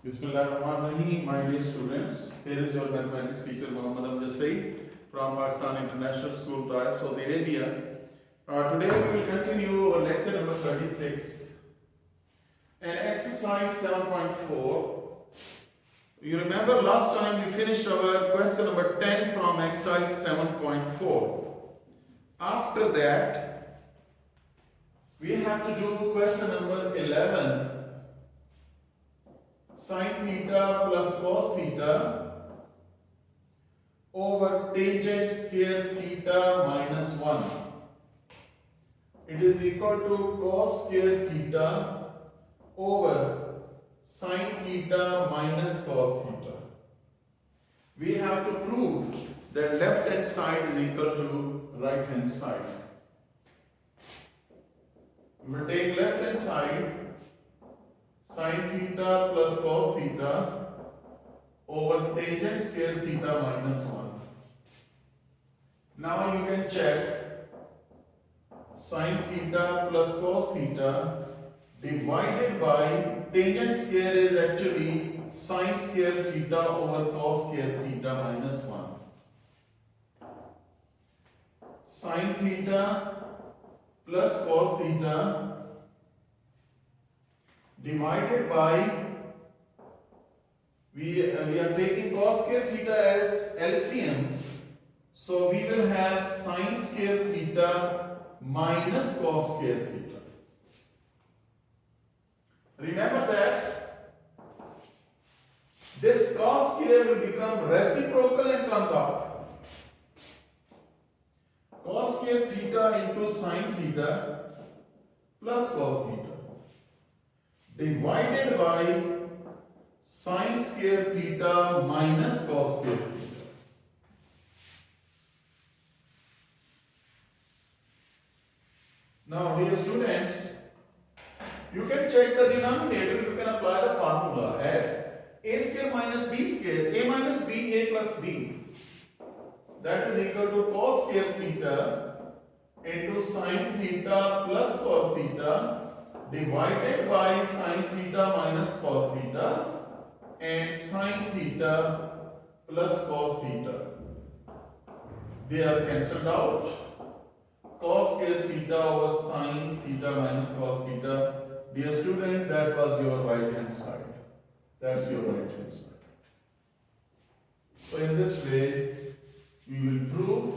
Bismillahirrahmanirrahim, my dear students. Here is your mathematics teacher Muhammad Amjad Saeed from Pakistan International School, Taif, Saudi Arabia. Today we will continue our lecture number 36 and exercise 7.4. You remember last time we finished our question number 10 from exercise 7.4. After that, we have to do question number 11. Sin theta plus cos theta over tangent square theta minus 1. It is equal to cos square theta over sin theta minus cos theta. We have to prove that left hand side is equal to right hand side. We will take left hand side sin theta plus cos theta over tangent square theta minus 1. Now you can check sin theta plus cos theta divided by tangent square is actually sin square theta over cos square theta minus 1. Sin theta plus cos theta divided by, we are taking cos square theta as LCM, so we will have sin square theta minus cos square theta. Remember that this cos square will become reciprocal and comes up. Cos square theta into sin theta plus cos theta divided by sin square theta minus cos square theta. Now, dear students, you can check the denominator. You can apply the formula as a square minus b square, a minus b, a plus b. That is equal to cos square theta into sin theta plus cos theta divided by sin theta minus cos theta and sin theta plus cos theta. They are cancelled out. Cos square theta over sin theta minus cos theta. Dear student, that was your right hand side. That's your right hand side. So in this way, we will prove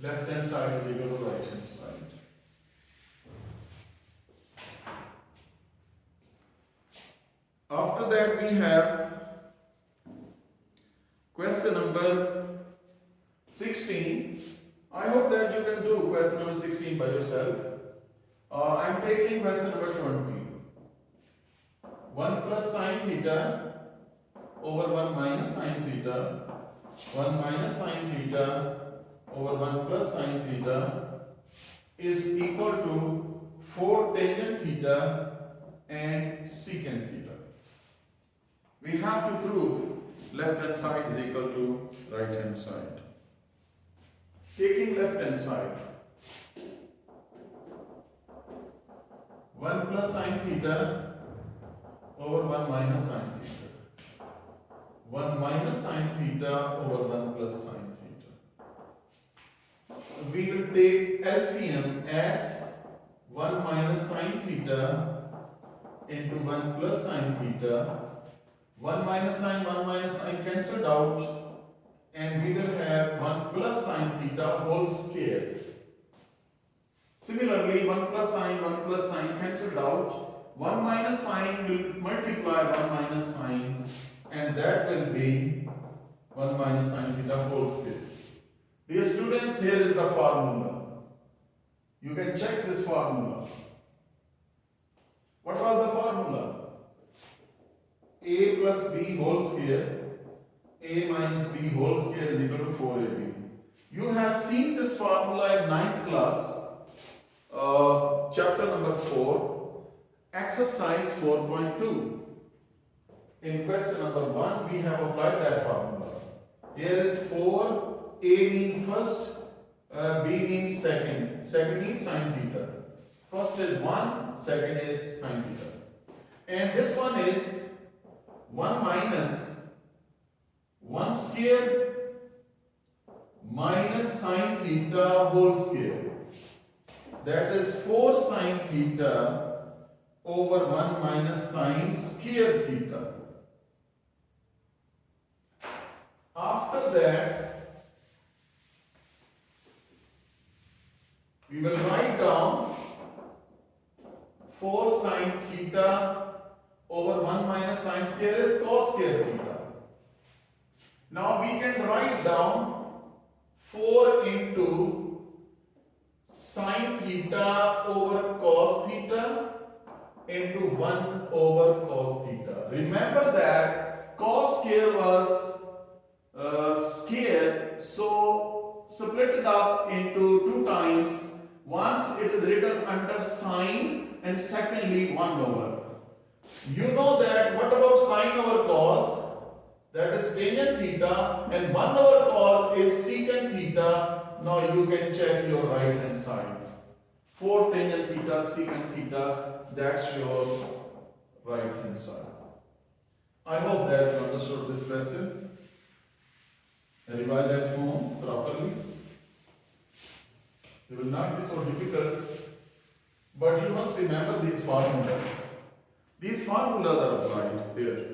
left hand side is equal to right hand side. After that, we have question number 16. I hope that you can do question number 16 by yourself. I am taking question number 20. 1 plus sin theta over 1 minus sin theta, 1 minus sin theta over 1 plus sin theta is equal to 4 tangent theta and secant theta. We have to prove left hand side is equal to right hand side. Taking left hand side, 1 plus sin theta over 1 minus sin theta, 1 minus sin theta over 1 plus sin theta. We will take LCM as 1 minus sin theta into 1 plus sin theta. 1 minus sin cancelled out, and we will have 1 plus sin theta whole square. Similarly, 1 plus sin cancelled out. 1 minus sin will multiply 1 minus sin, and that will be 1 minus sin theta whole square. Dear students, here is the formula. You can check this formula. What was the formula? A plus b whole square, a minus b whole square is equal to 4ab. You have seen this formula in 9th class, chapter number 4, exercise 4.2. In question number 1, we have applied that formula. Here is 4, a means first, b means second, second means sin theta. First is 1, second is sin theta. And this one is 1 minus 1 square minus sine theta whole square. That is 4 sine theta over 1 minus sine square theta. After that, we will write down 4 sine theta over 1 minus sine square is cos square theta. Now we can write down 4 into sine theta over cos theta into 1 over cos theta. Remember that cos square was square, so split it up into 2 times. Once it is written under sine and secondly 1 over. You know that what about sine over cos? That is tangent theta, and 1 over cos is secant theta. Now you can check your right hand side. 4 tangent theta, secant theta, that's your right hand side. I hope that you understood this lesson. Revise at home properly. It will not be so difficult, but you must remember these formulas. These formulas are applied here.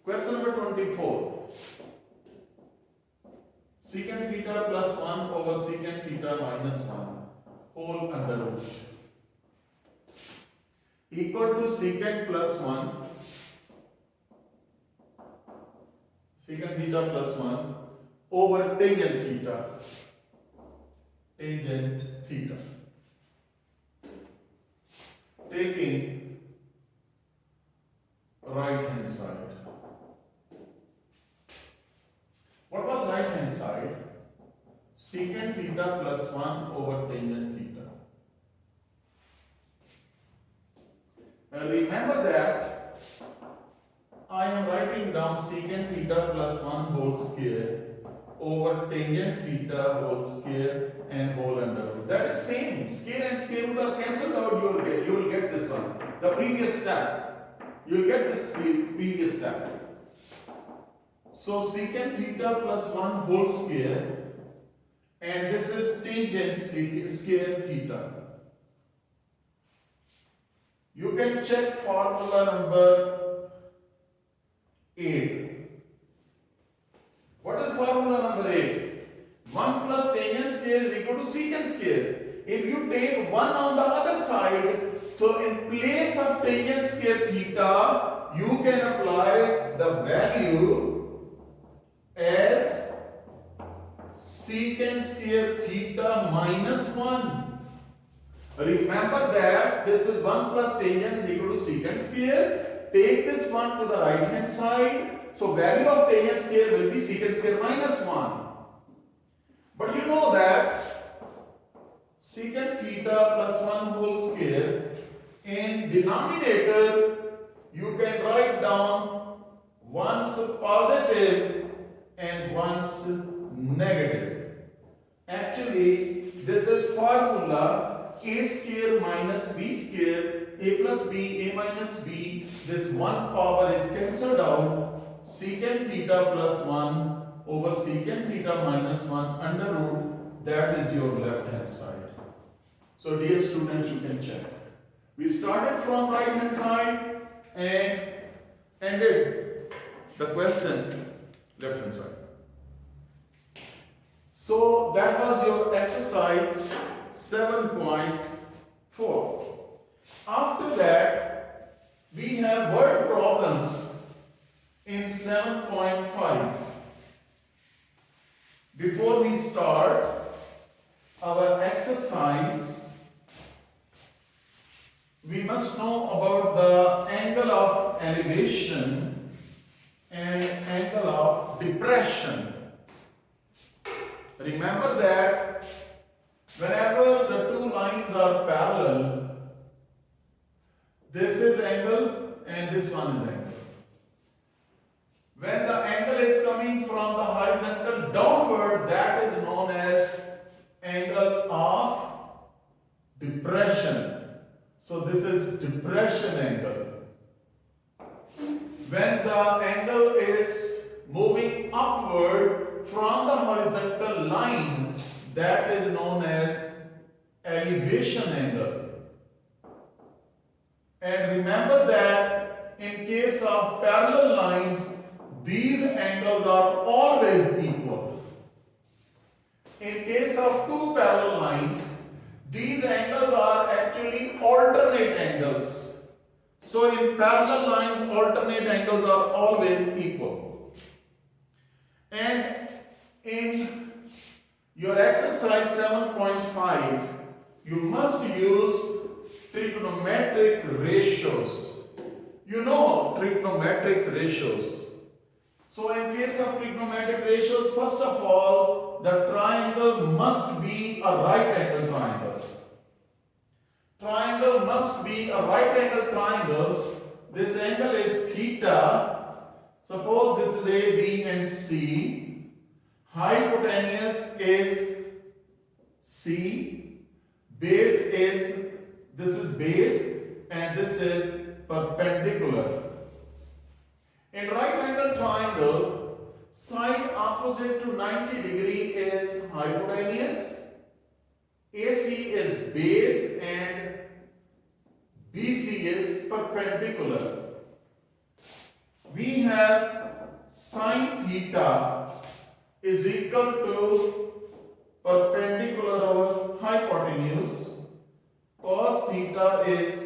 Question number 24. Secant theta plus 1 over secant theta minus 1 whole under root equal to secant plus 1 secant theta plus 1 over tangent theta. Tangent theta. Taking right hand side. What was right hand side? Secant theta plus 1 over tangent theta. Remember that I am writing down secant theta plus 1 whole square over tangent theta whole square and whole under root. That is same. Square and square root are cancelled out. You will get this one. The previous step. You will get this previous step. So secant theta plus 1 whole square, and this is tangent square theta. You can check formula number 8. What is formula number 8? 1 plus tangent square is equal to secant square. If you take 1 on the other side, so in place of tangent square theta, you can apply the value as secant square theta minus 1. Remember that this is 1 plus tangent is equal to secant square. Take this one to the right hand side. So value of tangent square will be secant square minus 1. But you know that secant theta plus 1 whole square, in denominator you can write down once positive and once negative. Actually, this is formula a square minus b square, a plus b, a minus b. This one power is cancelled out. Secant theta plus 1 over secant theta minus 1 under root, that is your left hand side. So dear students, you can check. We started from right hand side and ended the question left hand side. So that was your exercise 7.4. After that, we have word problems in 7.5. Before we start our exercise, we must know about the angle of elevation and angle of depression. Remember that whenever the two lines are parallel, this is angle and this one is angle. When the angle is coming from the horizontal downward, that is known as angle of depression. So this is depression angle. when the angle is moving upward from the horizontal line, that is known as elevation angle. And remember that in case of parallel lines, these angles are always equal. In case of two parallel lines, these angles are actually alternate angles. So in parallel lines, alternate angles are always equal. And in your exercise 7.5, you must use trigonometric ratios. You know trigonometric ratios. So in case of trigonometric ratios, first of all, the triangle must be a right angle triangle. Triangle must be a right angle triangle. This angle is theta. Suppose this is A, B and C. Hypotenuse is C. Base is, this is base and this is perpendicular. In right angle triangle, side opposite to 90 degree is hypotenuse, AC is base and BC is perpendicular. We have sine theta is equal to perpendicular over hypotenuse, cos theta is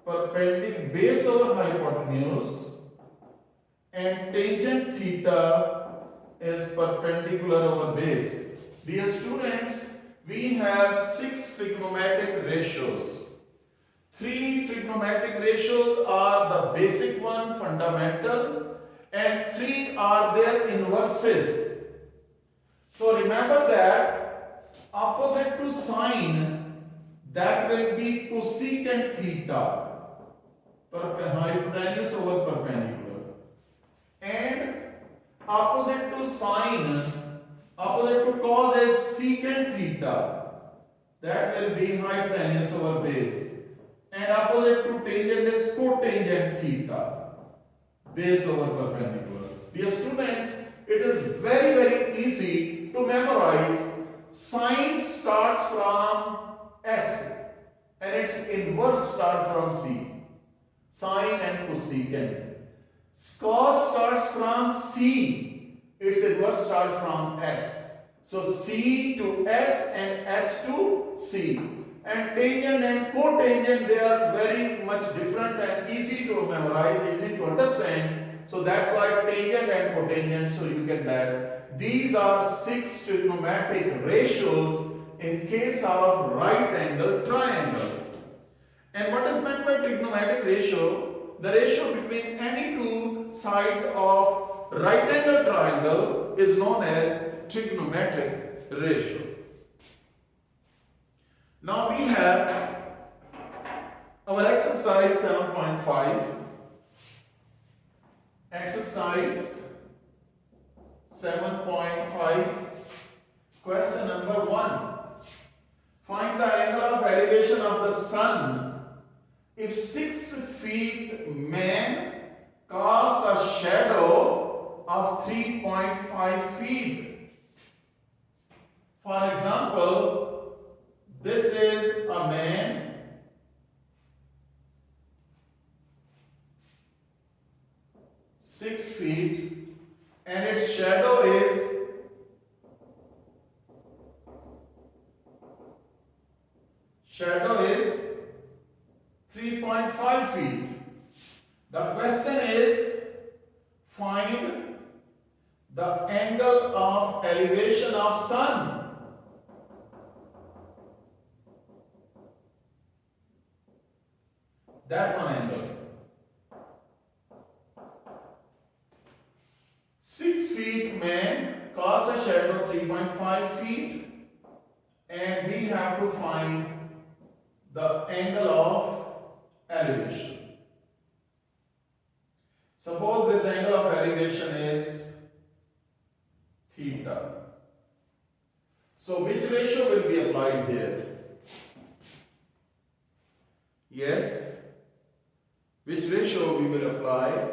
perpendicular base over hypotenuse, and tangent theta is perpendicular over base. Dear students, we have 6 trigonometric ratios. 3 trigonometric ratios are the basic one, fundamental, and 3 are their inverses. So remember that opposite to sine, that will be cosecant theta, hypotenuse over perpendicular. And opposite to sine, opposite to cos is secant theta, that will be hypotenuse over base. And opposite to tangent is cotangent theta, base over perpendicular. Dear students, it is very easy to memorize. Sine starts from S and its inverse start from C. Sine and cosecant. Cos starts from C, its inverse start from S. So C to S and S to C. And tangent and cotangent, they are very much different and easy to memorize, easy to understand. So that's why tangent and cotangent, so you get that. These are 6 trigonometric ratios in case of right angle triangle. And what is meant by trigonometric ratio? The ratio between any two sides of right angle triangle is known as trigonometric ratio. Now we have our exercise 7.5. Exercise 7.5, question number 1. Find the angle of elevation of the sun if 6 feet man casts a shadow of 3.5 feet. For example, this is a man six feet and its shadow is shadow is 3.5 feet. The question is, find the angle of elevation of sun. That one angle. 6 feet man casts a shadow 3.5 feet and we have to find the angle of elevation. Suppose this angle of elevation is theta. So which ratio will be applied here? Yes. Which ratio we will apply?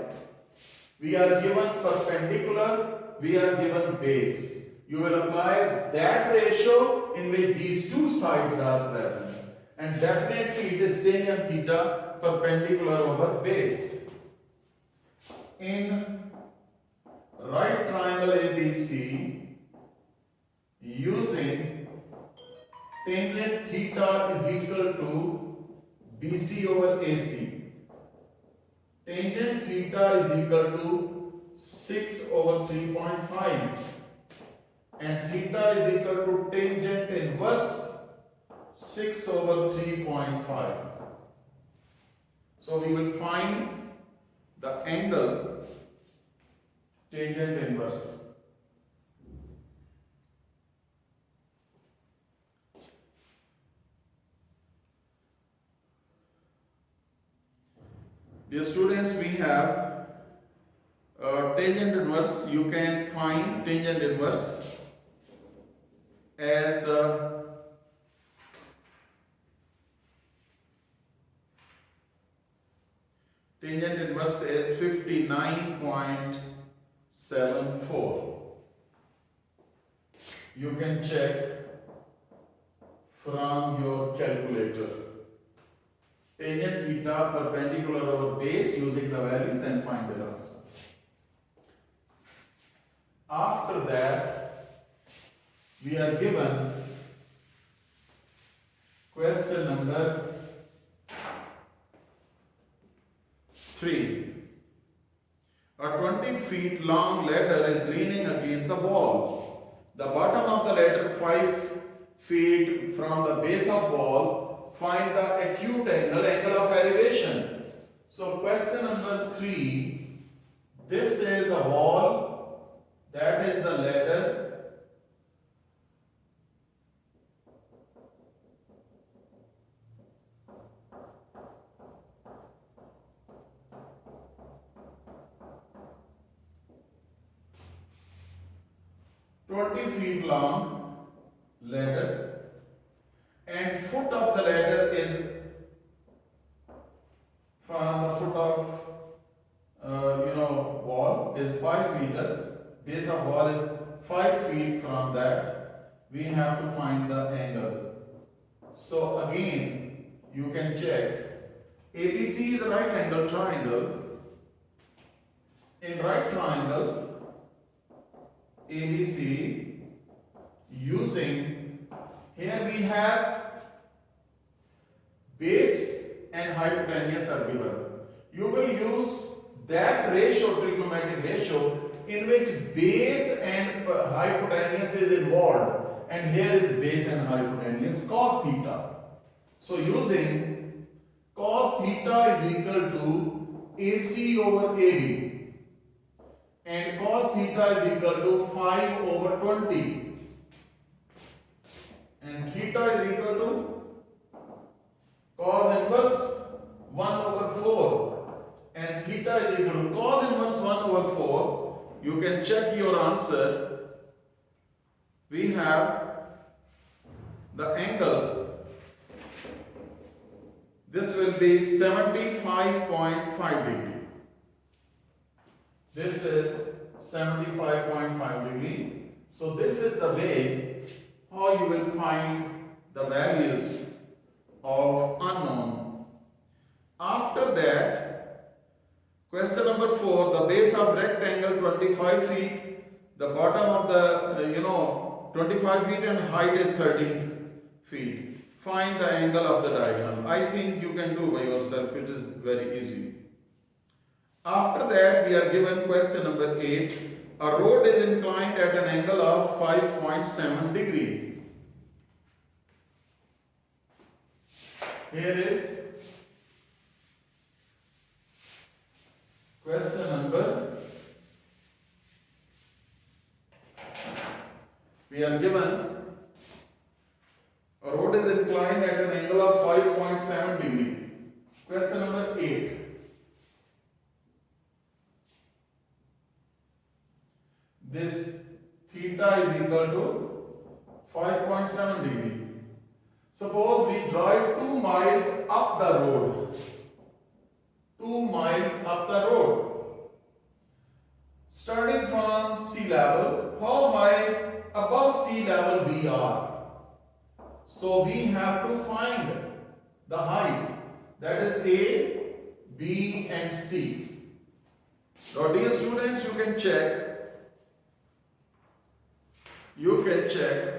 We are given perpendicular, we are given base. You will apply that ratio in which these two sides are present. And definitely it is tangent theta perpendicular over base. In right triangle ABC, using tangent theta is equal to BC over AC. Tangent theta is equal to 6 over 3.5 and theta is equal to tangent inverse 6 over 3.5. So we will find the angle tangent inverse. Dear students, we have tangent inverse. You can find tangent inverse as tangent inverse is 59.74. You can check from your calculator. Tangent theta perpendicular over base using the values and find their answer. After that, we are given question number 3. A 20 feet long ladder is leaning against the wall. The bottom of the ladder 5 feet from the base of wall. Find the acute angle of elevation. So question number 3, this is a wall, that is the ladder. $20 feet long ladder. And foot of the ladder is from the foot of wall is 5 meter. Base of wall is 5 feet from that. We have to find the angle. So again, you can check. ABC is a right angle triangle. In right triangle, ABC, using here we have base and hypotenuse are given. You will use that ratio, trigonometric ratio, in which base and hypotenuse is involved. And here is base and hypotenuse cos theta. So using cos theta is equal to AC over AB. And cos theta is equal to 5 over 20. And theta is equal to cos inverse 1 over 4. And theta is equal to cos inverse 1 over 4. You can check your answer. We have the angle. This will be 75.5 degree. This is 75.5 degree. So this is the way how you will find the values of unknown. After that, question number 4, the base of rectangle 25 feet, the bottom of the 25 feet and height is 13 feet. Find the angle of the diagonal. I think you can do by yourself, it is very easy. After that, we are given question number 8. A road is inclined at an angle of 5.7 degree. Here is question number. We are given a road is inclined at an angle of 5.7 degree. Question number 8. This theta is equal to 5.7 degree. Suppose we drive 2 miles up the road. 2 miles up the road. angle VR. So we have to find the height, that is A, B and C. Now dear students, you can check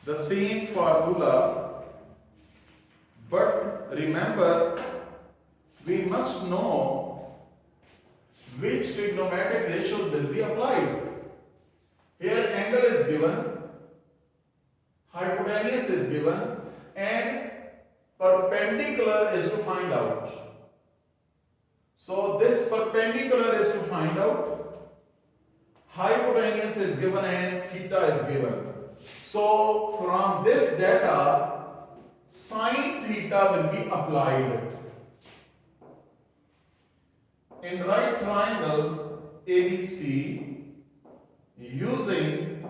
the same formula, but remember we must know which trigonometric ratios will be applied. Here angle is given, hypotenuse is given, and perpendicular is to find out. So this perpendicular is to find out, hypotenuse is given and theta is given. So from this data, sine theta will be applied. In right triangle ABC, using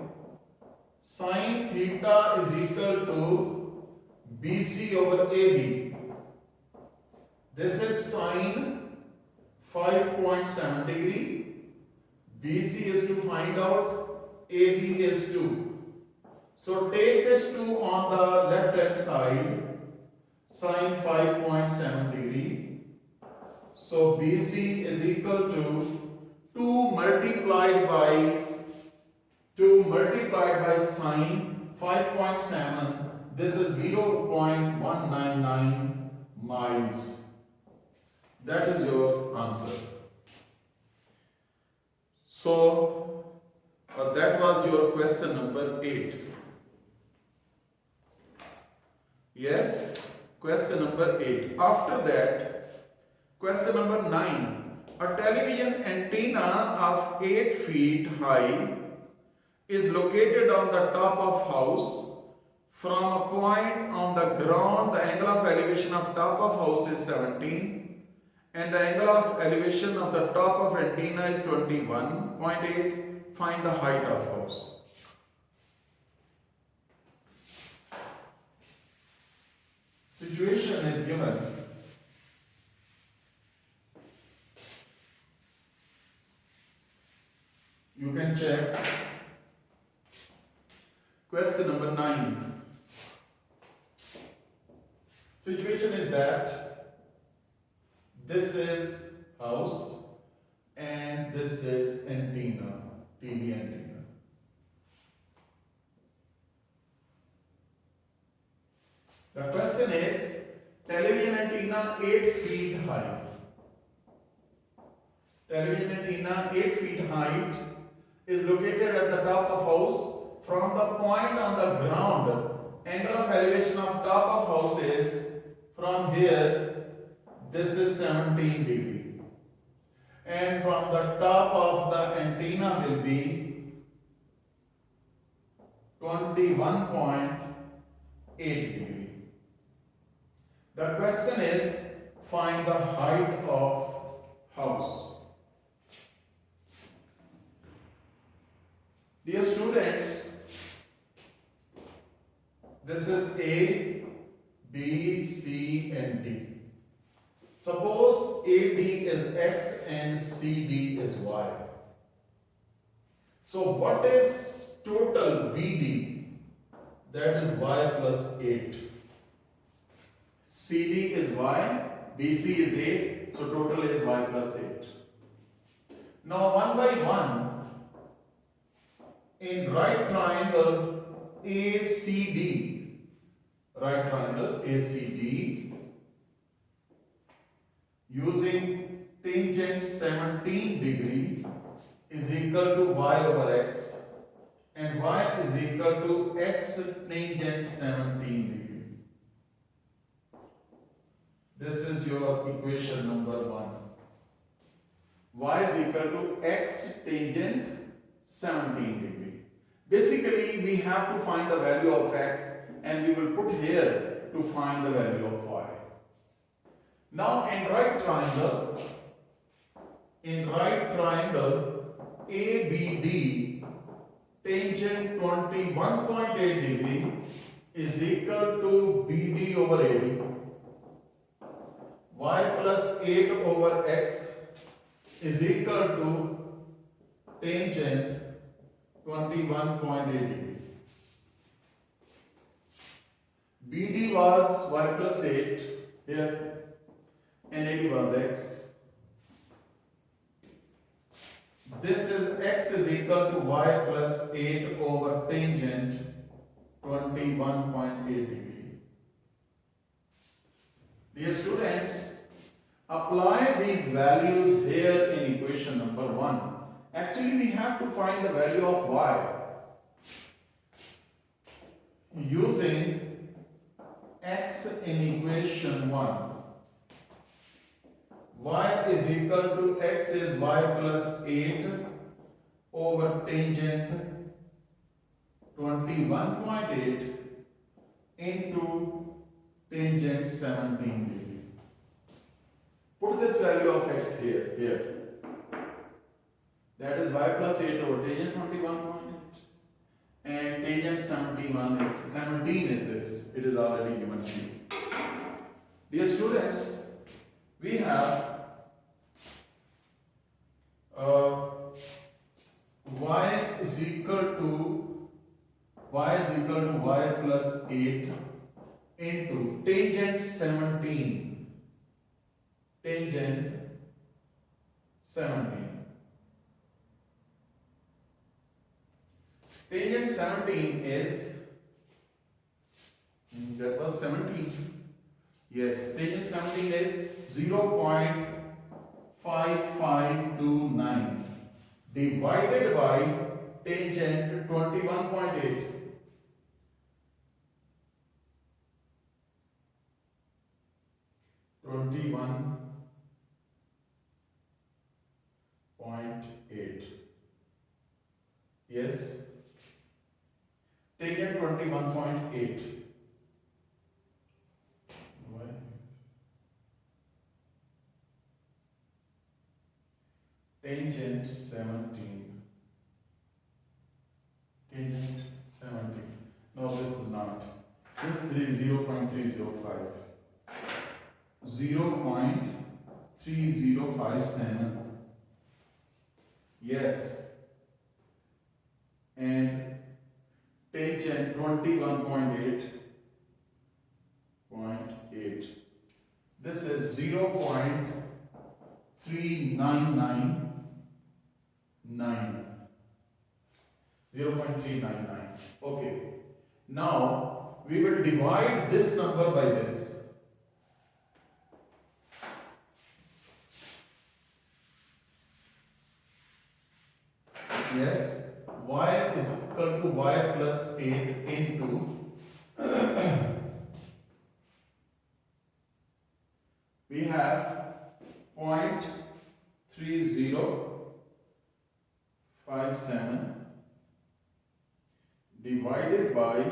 sine theta is equal to BC over AB. This is sine 5.7 degree. BC is to find out, AB is 2. So take this 2 on the left hand side, sine 5.7 degree. So BC is equal to 2 multiplied by sine 5.7. This is 0.199 miles. That is your answer. So that was your question number 8. Yes, question number 8. After that, question number 9. A television antenna of 8 feet high is located on the top of house. From a point on the ground, the angle of elevation of top of house is 17 and the angle of elevation of the top of antenna is 21.8. Find the height of house. Situation is given. You can check. Question number 9. Situation is that this is house and this is antenna, TV antenna. The question is television antenna 8 feet high. Television antenna 8 feet height is located at the top of house. From the point on the ground, angle of elevation of top of house is from here, this is 17 degree. And from the top of the antenna will be 21.8 degree. The question is, find the height of house. Dear students, this is A, B, C and D. Suppose AD is X and CD is Y. So what is total BD? That is Y plus 8. CD is Y, BC is 8, so total is Y plus 8. Now one by one, in right triangle ACD, using tangent 17 degree is equal to y over x and y is equal to x tangent 17 degree. This is your equation number 1. Y is equal to x tangent 17 degree. Basically, we have to find the value of x and we will put here to find the value of y. Now in right triangle ABD, tangent 21.8 degree is equal to BD over AD. Y plus 8 over x is equal to tangent 21.8 degree. BD was y plus 8 here and AD was x. This is x is equal to y plus 8 over tangent 21.8 degree. Dear students, apply these values here in equation number 1. Actually, we have to find the value of y using x in equation 1. Y is equal to x is y plus 8 over tangent 21.8 into tangent 17 degree. Put this value of x here. That is y plus 8 over tangent 21.8 and tangent 17 is this. It is already given to you. Dear students, we have y is equal to y plus 8 into tangent 17. Tangent 17 is, that was 17. Yes, tangent 17 is 0.5529 divided by tangent 21.8. Yes, tangent 21.8. Tangent 17. No, this is not. This is 0.305. 0.3057. Yes. And tangent 21.8. This is 0.3999. 0.399. Okay. Now we will divide this number by this. Yes, y is equal to y plus 8 into we have 0.3057 divided by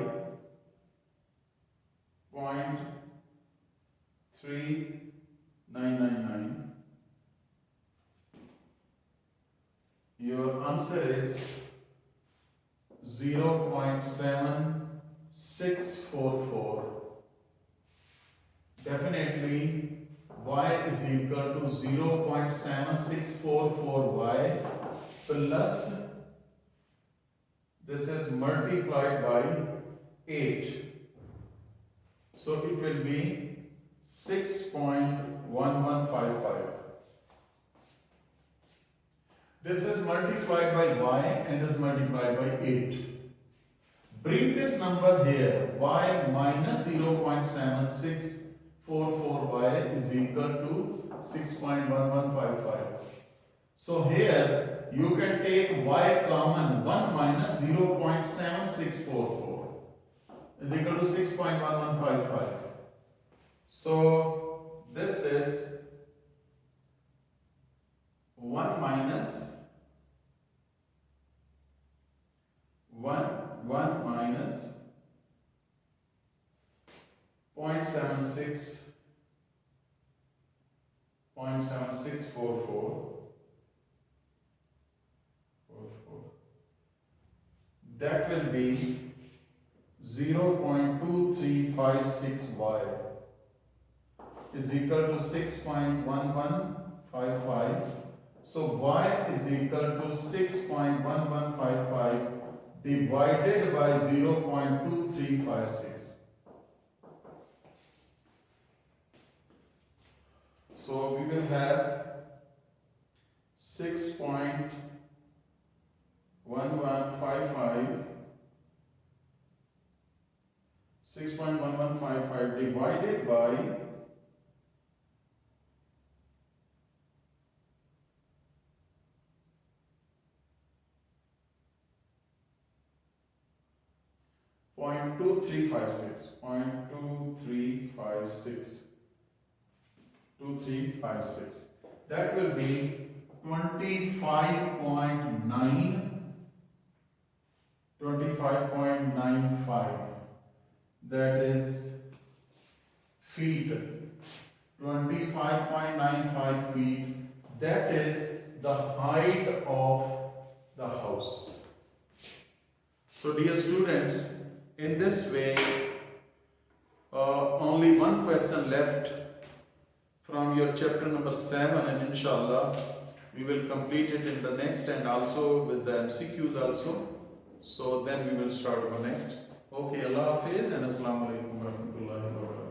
0.3999. Your answer is 0.7644. Definitely y is equal to 0.7644y plus this is multiplied by 8. So it will be 6.1155. This is multiplied by y and this multiplied by 8. Bring this number here. Y minus 0.7644y is equal to 6.1155. So here you can take y common. 1 minus 0.7644 is equal to 6.1155. So this is 1 minus 0.7644. That will be 0.2356y is equal to 6.1155. So y is equal to 6.1155 divided by 0.2356. we will have 6.1155 divided by 0.2356. That will be 25.95. That is feet. 25.95 feet. That is the height of the house. So dear students, in this way, only one question left from your chapter number 7, and inshallah we will complete it in the next, and also with the MCQs also. So then we will start our next. Okay, Allah Hafiz and Assalamu alaikum wa rahmatullahi wa barakatuh.